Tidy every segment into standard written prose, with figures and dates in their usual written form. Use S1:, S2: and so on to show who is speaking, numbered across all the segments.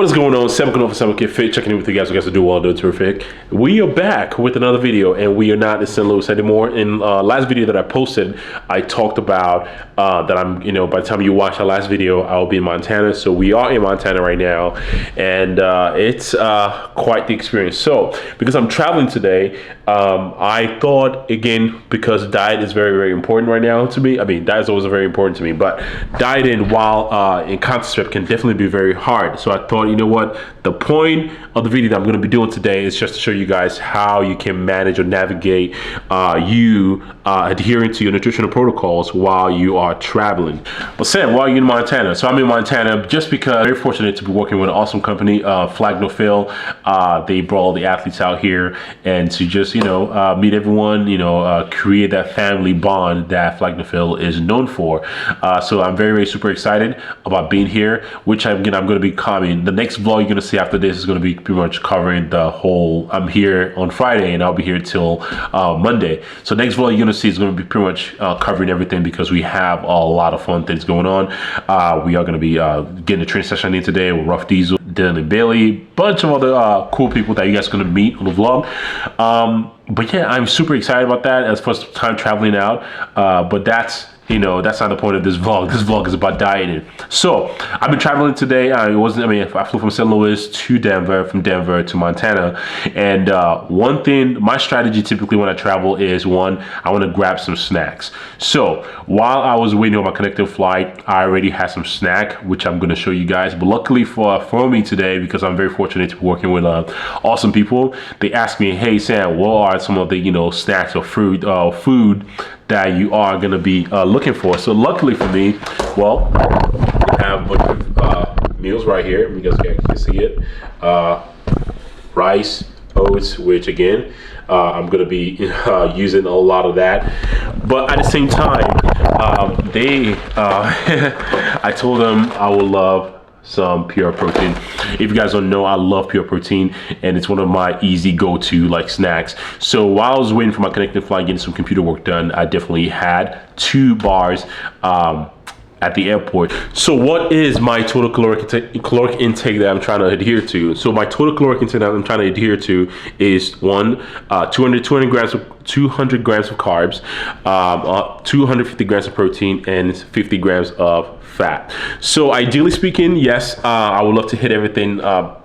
S1: What is going on? 7K Fit checking in with you guys. You guys are doing well, doing terrific. We are back with another video, and we are not in St. Louis anymore. In last video that I posted, I talked about that I'm, by the time you watch our last video, I'll be in Montana. So we are in Montana right now, and it's quite the experience. So because I'm traveling today, I thought, again, because diet is very, very important right now to me. I mean, diet is always very important to me, but dieting while in concept can definitely be very hard. So I thought, you know what, the point of the video that I'm going to be doing today is just to show you guys how you can manage or navigate adhering to your nutritional protocols while you are traveling. But Sam, why are you in Montana? So I'm in Montana just because I'm very fortunate to be working with an awesome company, Flag No Fail. They brought all the athletes out here and to just, meet everyone, create that family bond that Flag No Fail is known for. So I'm very, very super excited about being here, which I'm going to be covering. The next vlog you're going to see after this is going to be pretty much covering the whole, I'm here on Friday and I'll be here till Monday. So next vlog you're going to see is going to be pretty much covering everything because we have a lot of fun things going on. We are going to be getting a training session in today with Rough Diesel, Dylan and Bailey, bunch of other cool people that you guys are going to meet on the vlog. But yeah, I'm super excited about that as first time traveling out. But that's not the point of this vlog. This vlog is about dieting. So I've been traveling today. I flew from St. Louis to Denver, from Denver to Montana. And one thing, my strategy typically when I travel is one, I want to grab some snacks. So while I was waiting on my connecting flight, I already had some snack, which I'm going to show you guys. But luckily for me today, because I'm very fortunate to be working with awesome people, they asked me, hey Sam, what are some of the snacks or food that you are going to be looking for? So luckily for me, well, I have a bunch of meals right here. You guys can see it. Rice, oats, which again, I'm going to be using a lot of that. But at the same time, I told them I would love some pure protein. If you guys don't know, I love pure protein and it's one of my easy go-to snacks. So while I was waiting for my connecting flight, getting some computer work done, I definitely had 2 bars at the airport. So what is my total caloric intake that I'm trying to adhere to? So my total caloric intake that I'm trying to adhere to is 200 grams of carbs, 250 grams of protein, and 50 grams of fat. So ideally speaking, yes, I would love to hit everything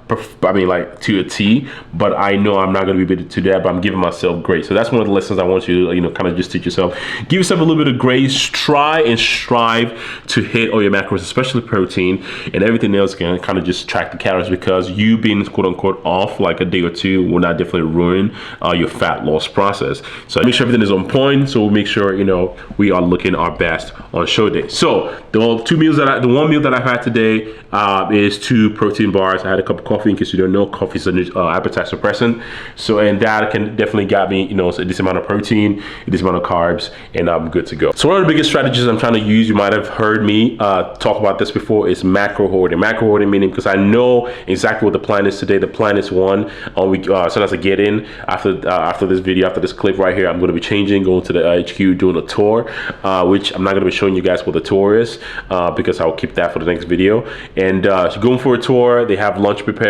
S1: to a T, but I know I'm not going to be able to do that, but I'm giving myself grace. So that's one of the lessons I want you to, kind of just teach yourself. Give yourself a little bit of grace. Try and strive to hit all your macros, especially protein, and everything else can kind of just track the calories, because you being quote unquote off like a day or two will not definitely ruin your fat loss process. So make sure everything is on point. So we'll make sure, we are looking our best on show day. So the one meal that I've had today is 2 protein bars. I had a cup of coffee. In case you don't know, coffee is an appetite suppressant. So, and that can definitely got me, this amount of protein, this amount of carbs, and I'm good to go. So one of the biggest strategies I'm trying to use, you might have heard me talk about this before, is macro hoarding. Macro hoarding meaning, because I know exactly what the plan is today. The plan is one, as soon as I get in, after this video, after this clip right here, I'm going to be going to the HQ, doing a tour, which I'm not going to be showing you guys what the tour is, because I'll keep that for the next video. And going for a tour, they have lunch prepared,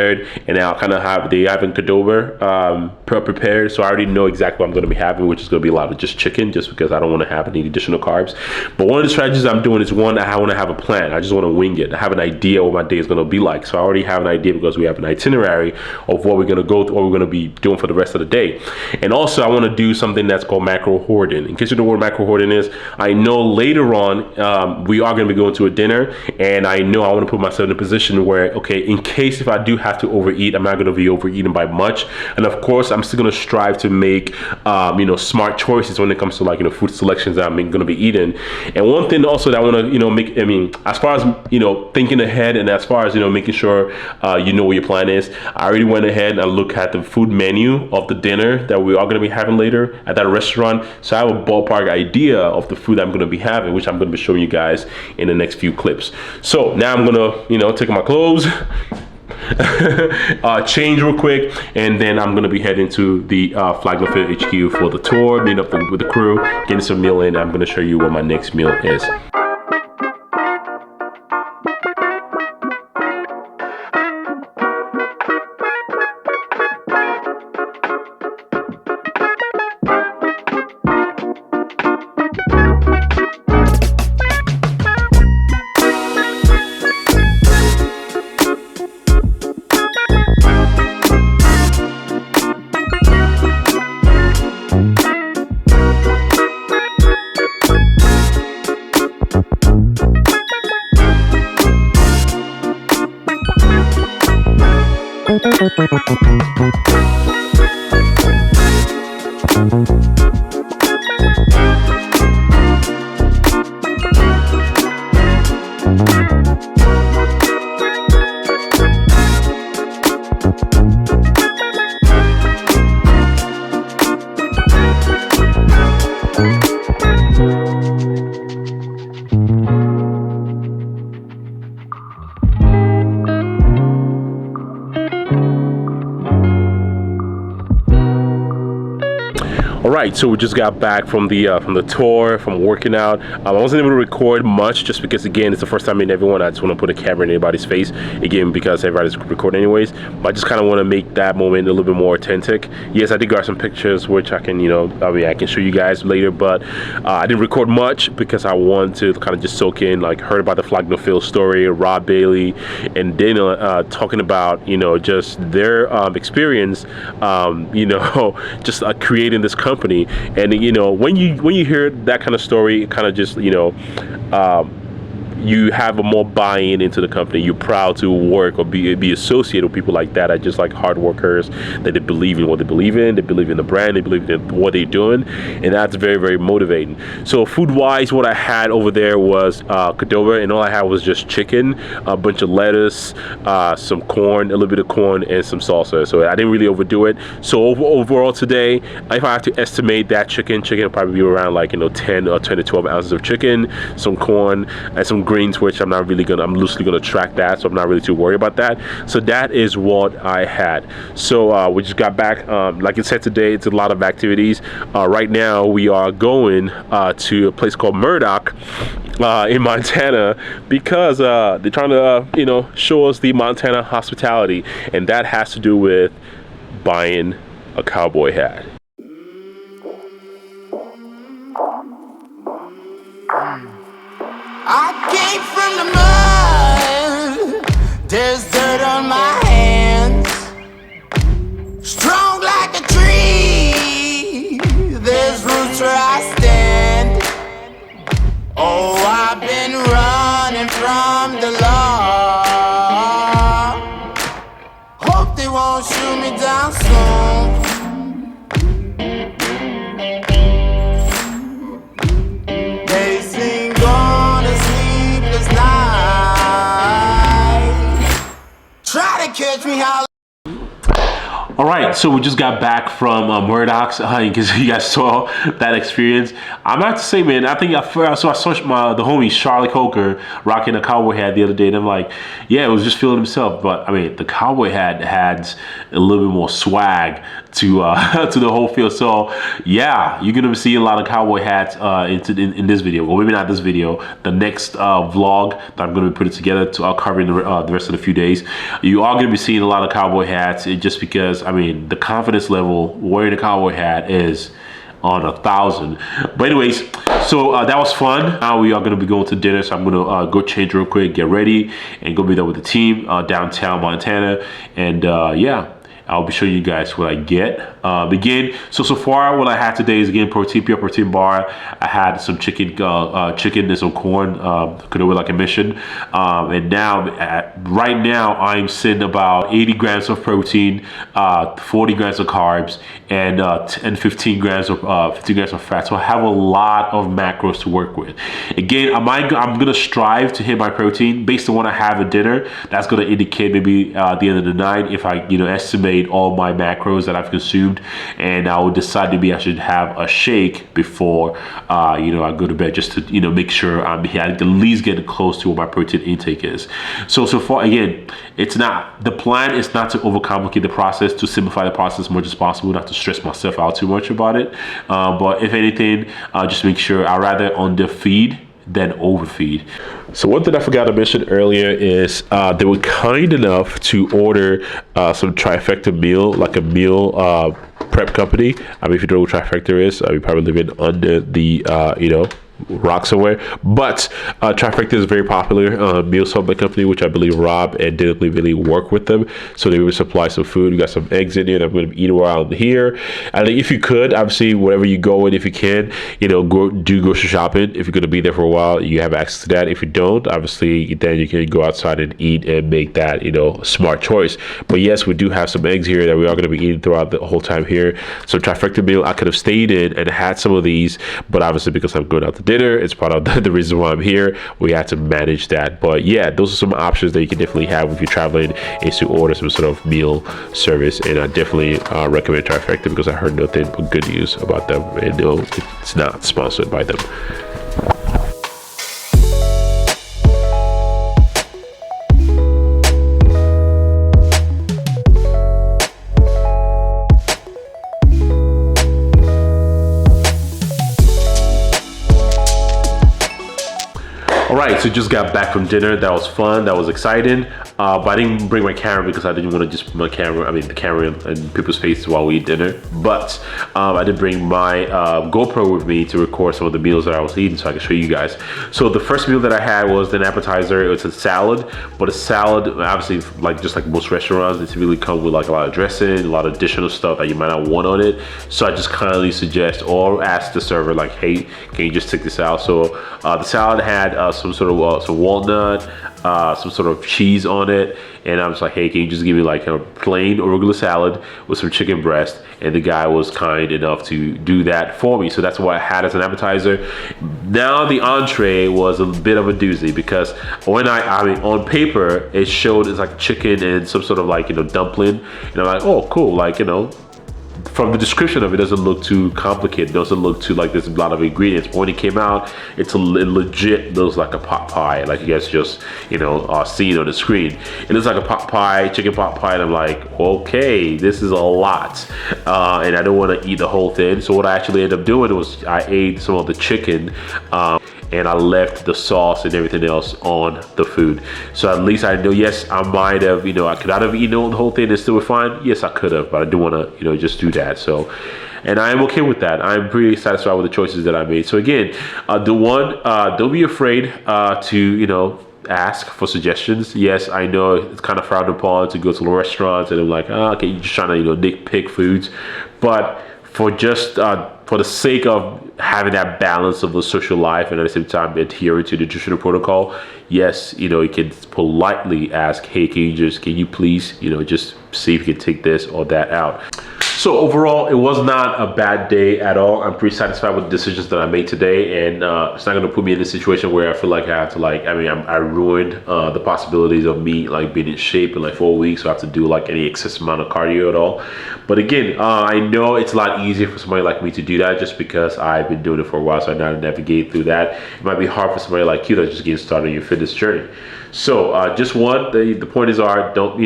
S1: and I'll kind of have in Qdoba prepared. So I already know exactly what I'm going to be having, which is going to be a lot of just chicken, just because I don't want to have any additional carbs. But one of the strategies I'm doing is one, I want to have a plan. I just want to wing it. I have an idea what my day is going to be like. So I already have an idea because we have an itinerary of what we're going to go through, what we're going to be doing for the rest of the day. And also I want to do something that's called macro hoarding. In case you don't know what macro hoarding is, I know later on we are going to be going to a dinner, and I know I want to put myself in a position where, okay, in case if I do have to overeat, I'm not going to be overeating by much. And of course, I'm still going to strive to make, smart choices when it comes to food selections that I'm going to be eating. And one thing also that I want to, make, as far as, thinking ahead, and as far as, making sure, what your plan is, I already went ahead and looked at the food menu of the dinner that we are going to be having later at that restaurant. So I have a ballpark idea of the food I'm going to be having, which I'm going to be showing you guys in the next few clips. So now I'm going to, take my clothes, change real quick, and then I'm gonna be heading to the Flag No Fail HQ for the tour, meeting up with the crew, getting some meal in. I'm gonna show you what my next meal is. All right, so we just got back from the tour, from working out. I wasn't able to record much just because, again, it's the first time meeting everyone. I just want to put a camera in anybody's face, again, because everybody's recording anyways. But I just kind of want to make that moment a little bit more authentic. Yes, I did grab some pictures, which I can, I can show you guys later. But I didn't record much because I want to kind of just soak in, like, heard about the Flag No Field story, Rob Bailey, and then talking about, just their experience, just creating this company. And when you hear that kind of story, it kind of just you have a more buy-in into the company. You're proud to work or be associated with people like that, are just like hard workers, that they believe in what they believe in, they believe in the brand, they believe in what they're doing, and that's very, very motivating. So food-wise, what I had over there was Qdoba, and all I had was just chicken, a bunch of lettuce, some corn, a little bit of corn, and some salsa. So I didn't really overdo it. So overall today, if I have to estimate that chicken will probably be around like 10 to 12 ounces of chicken, some corn, and some greens, which I'm loosely gonna track that, so I'm not really too worried about that. So that is what I had. So we just got back. Like I said, today it's a lot of activities. Right now we are going to a place called Murdoch in Montana, because they're trying to show us the Montana hospitality, and that has to do with buying a cowboy hat.
S2: I came from the mud, there's dirt on my hands. Strong like a tree, there's roots where I stand. Oh, I've been running from the law. Hope they won't shoot me down soon. They sing on a sleepless night. Try to catch me how.
S1: All right, so we just got back from Murdoch's, because you guys saw that experience. I'm not to say, man, I think I saw the homie Charlie Coker rocking a cowboy hat the other day, and I'm like, yeah, it was just feeling himself. But I mean, the cowboy hat had a little bit more swag to to the whole feel. So yeah, you're gonna see a lot of cowboy hats in this video. Well, maybe not this video. The next vlog that I'm gonna be putting together to covering the rest of the few days. You are gonna be seeing a lot of cowboy hats, just because, I mean, the confidence level wearing a cowboy hat is on 1,000. But anyways, so that was fun. Now we are going to be going to dinner, so I'm going to go change real quick, get ready, and go be there with the team downtown Montana. And yeah, I'll be showing you guys what I get. Again, so far what I had today is, again, pure protein bar. I had some chicken and some corn, like I mentioned. And now, right now, I'm sitting about 80 grams of protein, 40 grams of carbs, and 15 grams of fat. So I have a lot of macros to work with. Again, I'm gonna strive to hit my protein based on what I have at dinner. That's gonna indicate maybe at the end of the night if I estimate all my macros that I've consumed, and I will decide maybe I should have a shake before I go to bed, just to make sure I'm at least getting close to what my protein intake is. So far, again, the plan is not to overcomplicate the process, to simplify the process as much as possible, not to stress myself out too much about it. But if anything, just make sure I rather underfeed than overfeed. So one thing I forgot to mention earlier is they were kind enough to order some trifecta meal, like a meal prep company. I mean, if you don't know what trifecta is, you probably live in under the rock somewhere. But Trifecta is a very popular meal supplement company, which I believe Rob and Dylan really work with them, so they will supply some food. We got some eggs in here that I'm going to be eating while I'm here. I think if you could, obviously, wherever you go in, if you can, you know, do grocery shopping. If you're going to be there for a while, you have access to that. If you don't, obviously, then you can go outside and eat and make that, you know, smart choice. But yes, we do have some eggs here that we are going to be eating throughout the whole time here. So Trifecta meal, I could have stayed in and had some of these, but obviously because I'm going out to dinner, it's part of the reason why I'm here. We had to manage that. But yeah, those are some options that you can definitely have if you're traveling, is to order some sort of meal service. And I definitely recommend Trifecta because I heard nothing but good news about them, and no, it's not sponsored by them. All right, so just got back from dinner. That was fun. That was exciting. But I didn't bring my camera because I didn't want to just put the camera in people's faces while we eat dinner. But I did bring my GoPro with me to record some of the meals that I was eating, so I can show you guys. So the first meal that I had was an appetizer. It was a salad, but a salad, obviously, just like most restaurants, it typically comes with like a lot of dressing, a lot of additional stuff that you might not want on it. So I just kindly suggest or ask the server, like, hey, can you just take this out? So the salad had some sort of some walnut, some sort of cheese on it, and I was like, hey, can you just give me like a plain arugula salad with some chicken breast? And the guy was kind enough to do that for me, so that's what I had as an appetizer. Now the entree was a bit of a doozy because when I mean on paper it showed it's like chicken and some sort of like, you know, dumpling, and I'm like, oh cool, like, you know, from the description of it, doesn't look too complicated. It doesn't look too like there's a lot of ingredients. But when it came out, it legit looks like a pot pie, like you guys just, you know, seen on the screen. It looks like a pot pie, chicken pot pie, and I'm like, okay, this is a lot, and I don't want to eat the whole thing. So what I actually ended up doing was I ate some of the chicken, and I left the sauce and everything else on the food. So at least I know, yes, I might have, you know, I could not have eaten the whole thing and still be fine. Yes, I could have, but I do want to, you know, just do that. So, and I'm okay with that. I'm pretty satisfied with the choices that I made. So again, don't be afraid to, you know, ask for suggestions. Yes, I know it's kind of frowned upon to go to the restaurants and I'm like, oh, okay, you're just trying to, you know, nitpick foods, but for just for the sake of having that balance of the social life and at the same time adhering to the nutritional protocol, yes, you know, you can politely ask, hey, can you please, you know, just see if you can take this or that out. So overall, it was not a bad day at all. I'm pretty satisfied with the decisions that I made today, and it's not going to put me in a situation where I feel like I have to, like, I mean, I ruined the possibilities of me like being in shape in like 4 weeks, so I have to do like any excess amount of cardio at all. But again, I know it's a lot easier for somebody like me to do that just because I've been doing it for a while, so I know how to navigate through that. It might be hard for somebody like you that's just getting started on your fitness journey. So the point is, don't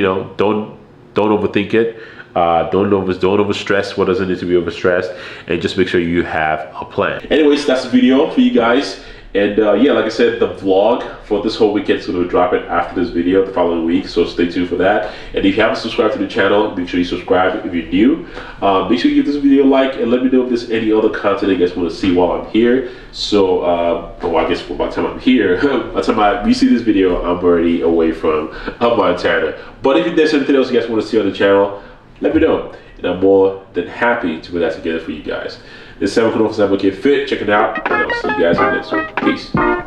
S1: overthink it. Don't over stress what doesn't need to be overstressed, and just make sure you have a plan. Anyways, that's the video for you guys. And yeah, like I said, the vlog for this whole weekend is going to drop it after this video the following week, so stay tuned for that. And if you haven't subscribed to the channel, make sure you subscribe if you're new. Make sure you give this video a like and let me know if there's any other content you guys want to see while I'm here. So well, I guess by the time I'm here, by the time you see this video, I'm already away from Montana. But if there's anything else you guys want to see on the channel, let me know, and I'm more than happy to put that together for you guys. This is 7 for 7 Get Fit. Check it out, and I'll see you guys in the next one. Peace.